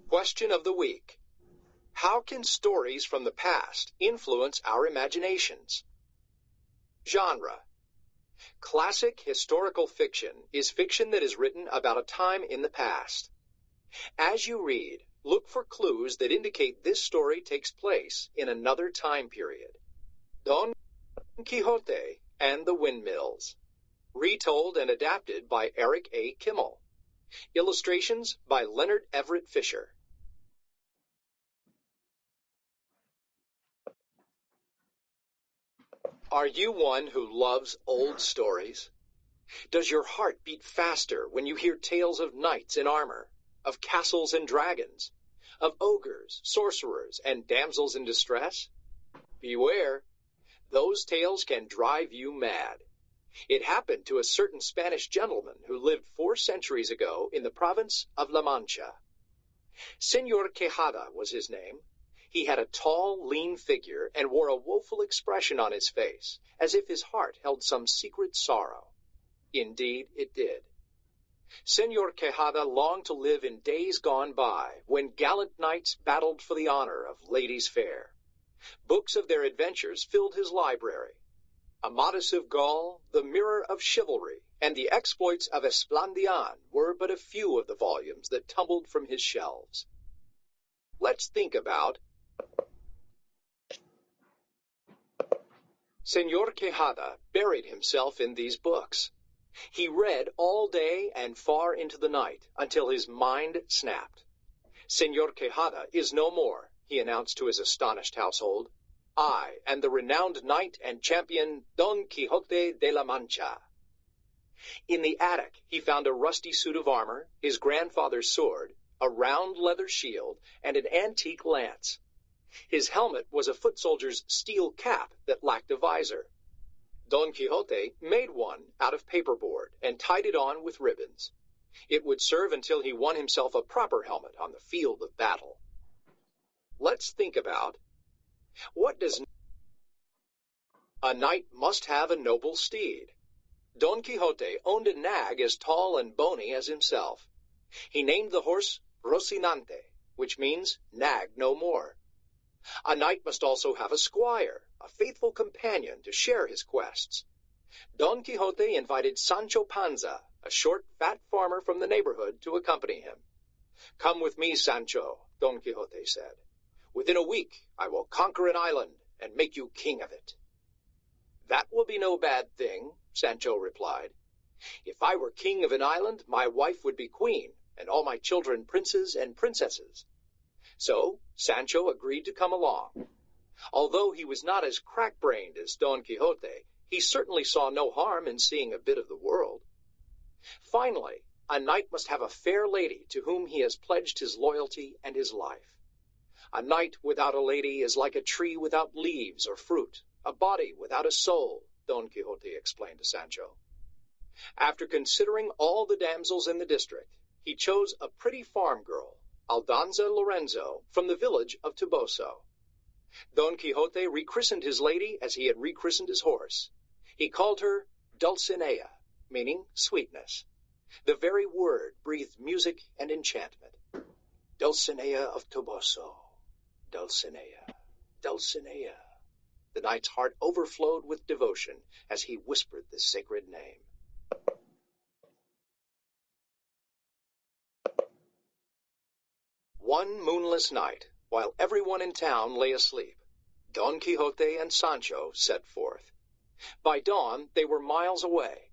Question of the week. How can stories from the past influence our imaginations? Genre. Classic historical fiction is fiction that is written about a time in the past. As you read, look for clues that indicate this story takes place in another time period. Don Quixote and the Windmills. Retold and adapted by Eric A. Kimmel. Illustrations by Leonard Everett Fisher. Are you one who loves old stories? Does your heart beat faster when you hear tales of knights in armor, of castles and dragons, of ogres, sorcerers, and damsels in distress? Beware, those tales can drive you mad. It happened to a certain Spanish gentleman who lived 4 centuries ago in the province of La Mancha. Señor Quixote was his name. He had a tall, lean figure and wore a woeful expression on his face, as if his heart held some secret sorrow. Indeed, it did. Señor Quixote longed to live in days gone by, when gallant knights battled for the honor of ladies fair. Books of their adventures filled his library. Amadis of Gaul, the Mirror of Chivalry, and the exploits of Esplandian were but a few of the volumes that tumbled from his shelves. Let's think about Señor Quixote buried himself in these books. He read all day and far into the night until his mind snapped. Señor Quixote is no more, he announced to his astonished household. I am the renowned knight and champion Don Quixote de la Mancha. In the attic he found a rusty suit of armor, his grandfather's sword, a round leather shield, and an antique lance. His helmet was a foot soldier's steel cap that lacked a visor. Don Quixote made one out of paperboard and tied it on with ribbons. It would serve until he won himself a proper helmet on the field of battle. Let's think about, what does a knight must have a noble steed? Don Quixote owned a nag as tall and bony as himself. He named the horse Rocinante, which means nag no more. A knight must also have a squire, a faithful companion to share his quests. Don Quixote invited Sancho Panza, a short, fat farmer from the neighborhood, to accompany him. Come with me, Sancho, Don Quixote said. Within a week I will conquer an island and make you king of it. That will be no bad thing, Sancho replied. If I were king of an island, my wife would be queen, and all my children princes and princesses. So Sancho agreed to come along. Although he was not as crack-brained as Don Quixote, he certainly saw no harm in seeing a bit of the world. Finally, a knight must have a fair lady to whom he has pledged his loyalty and his life. A knight without a lady is like a tree without leaves or fruit, a body without a soul, Don Quixote explained to Sancho. After considering all the damsels in the district, he chose a pretty farm girl, Aldonza Lorenzo, from the village of Toboso. Don Quixote rechristened his lady as he had rechristened his horse. He called her Dulcinea, meaning sweetness. The very word breathed music and enchantment. Dulcinea of Toboso, Dulcinea, Dulcinea. The knight's heart overflowed with devotion as he whispered the sacred name. One moonless night, while everyone in town lay asleep, Don Quixote and Sancho set forth. By dawn, they were miles away.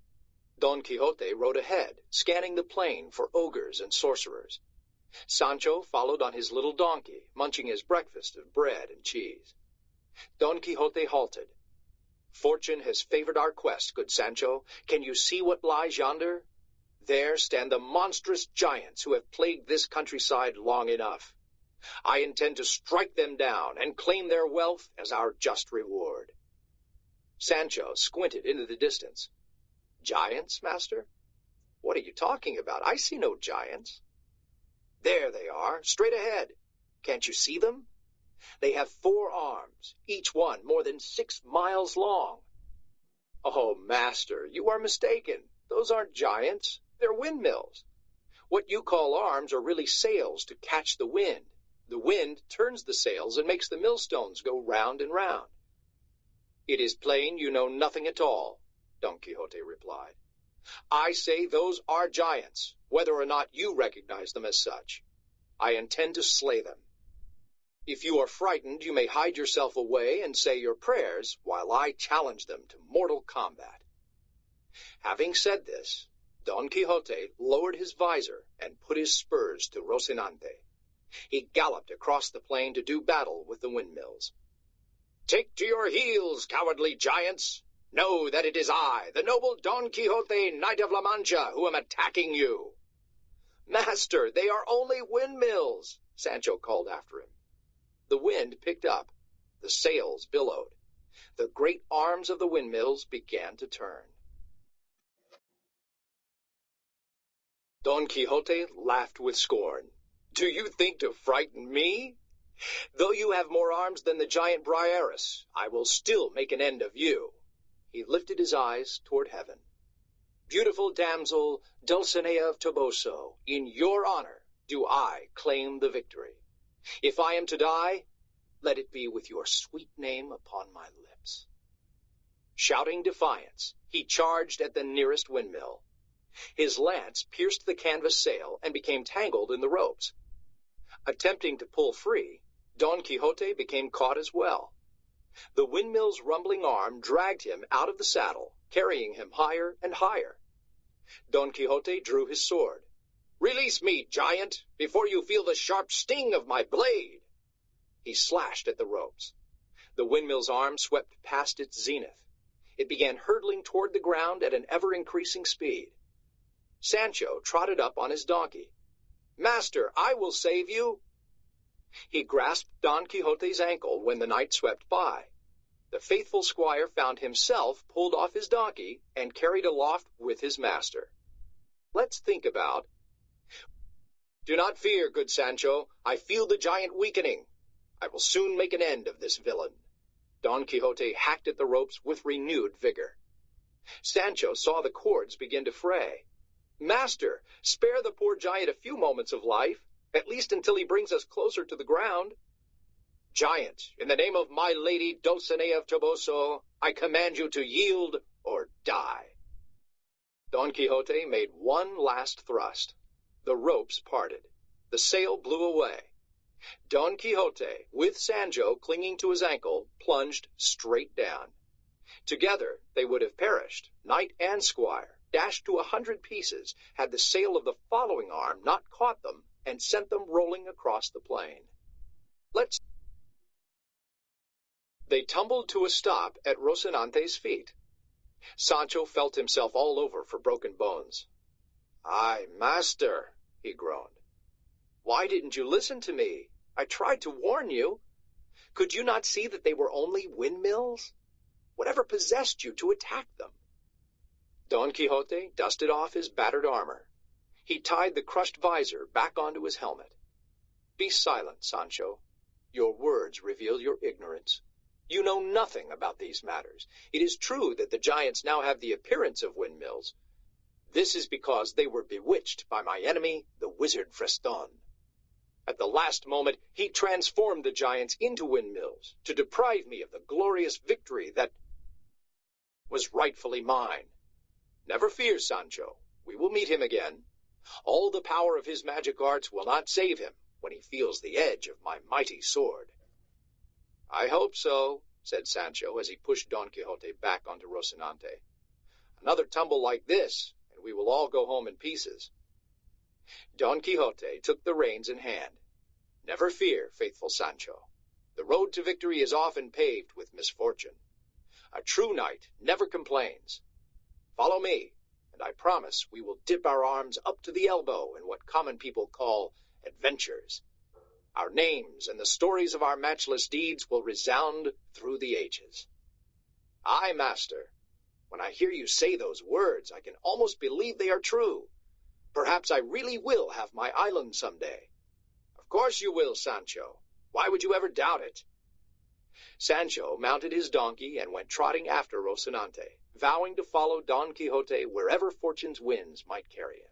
Don Quixote rode ahead, scanning the plain for ogres and sorcerers. Sancho followed on his little donkey, munching his breakfast of bread and cheese. Don Quixote halted. Fortune has favored our quest, good Sancho. Can you see what lies yonder? There stand the monstrous giants who have plagued this countryside long enough. I intend to strike them down and claim their wealth as our just reward. Sancho squinted into the distance. Giants, master? What are you talking about? I see no giants. There they are, straight ahead. Can't you see them? They have 4 arms, each one more than 6 miles long. Oh, master, you are mistaken. Those aren't giants. They're windmills. What you call arms are really sails to catch the wind. The wind turns the sails and makes the millstones go round and round. It is plain you know nothing at all, Don Quixote replied. I say those are giants, whether or not you recognize them as such. I intend to slay them. If you are frightened, you may hide yourself away and say your prayers while I challenge them to mortal combat. Having said this, Don Quixote lowered his visor and put his spurs to Rocinante. He galloped across the plain to do battle with the windmills. Take to your heels, cowardly giants! Know that it is I, the noble Don Quixote, Knight of La Mancha, who am attacking you. Master, they are only windmills, Sancho called after him. The wind picked up. The sails billowed. The great arms of the windmills began to turn. Don Quixote laughed with scorn. Do you think to frighten me? Though you have more arms than the giant Briareus, I will still make an end of you. He lifted his eyes toward heaven. Beautiful damsel, Dulcinea of Toboso, in your honor do I claim the victory. If I am to die, let it be with your sweet name upon my lips. Shouting defiance, he charged at the nearest windmill. His lance pierced the canvas sail and became tangled in the ropes. Attempting to pull free, Don Quixote became caught as well. The windmill's rumbling arm dragged him out of the saddle, carrying him higher and higher. Don Quixote drew his sword. Release me, giant, before you feel the sharp sting of my blade. He slashed at the ropes. The windmill's arm swept past its zenith. It began hurtling toward the ground at an ever-increasing speed. Sancho trotted up on his donkey. Master, I will save you. He grasped Don Quixote's ankle when the knight swept by. The faithful squire found himself pulled off his donkey and carried aloft with his master. Let's think about. Do not fear, good Sancho. I feel the giant weakening. I will soon make an end of this villain. Don Quixote hacked at the ropes with renewed vigor. Sancho saw the cords begin to fray. Master, spare the poor giant a few moments of life, at least until he brings us closer to the ground. Giant, in the name of my lady Dulcinea of Toboso, I command you to yield or die. Don Quixote made one last thrust. The ropes parted. The sail blew away. Don Quixote, with Sancho clinging to his ankle, plunged straight down. Together they would have perished, knight and squire, dashed to 100 pieces, had the sail of the following arm not caught them and sent them rolling across the plain. They tumbled to a stop at Rocinante's feet. Sancho felt himself all over for broken bones. Ay, master, he groaned. Why didn't you listen to me? I tried to warn you. Could you not see that they were only windmills? Whatever possessed you to attack them? Don Quixote dusted off his battered armor. He tied the crushed visor back onto his helmet. Be silent, Sancho. Your words reveal your ignorance. You know nothing about these matters. It is true that the giants now have the appearance of windmills. This is because they were bewitched by my enemy, the wizard Freston. At the last moment, he transformed the giants into windmills to deprive me of the glorious victory that was rightfully mine. Never fear, Sancho. We will meet him again. All the power of his magic arts will not save him when he feels the edge of my mighty sword. I hope so, said Sancho as he pushed Don Quixote back onto Rocinante. Another tumble like this, and we will all go home in pieces. Don Quixote took the reins in hand. Never fear, faithful Sancho. The road to victory is often paved with misfortune. A true knight never complains. Follow me, and I promise we will dip our arms up to the elbow in what common people call adventures. Our names and the stories of our matchless deeds will resound through the ages. Aye, master, when I hear you say those words, I can almost believe they are true. Perhaps I really will have my island someday. Of course you will, Sancho. Why would you ever doubt it? Sancho mounted his donkey and went trotting after Rocinante, vowing to follow Don Quixote wherever fortune's winds might carry him.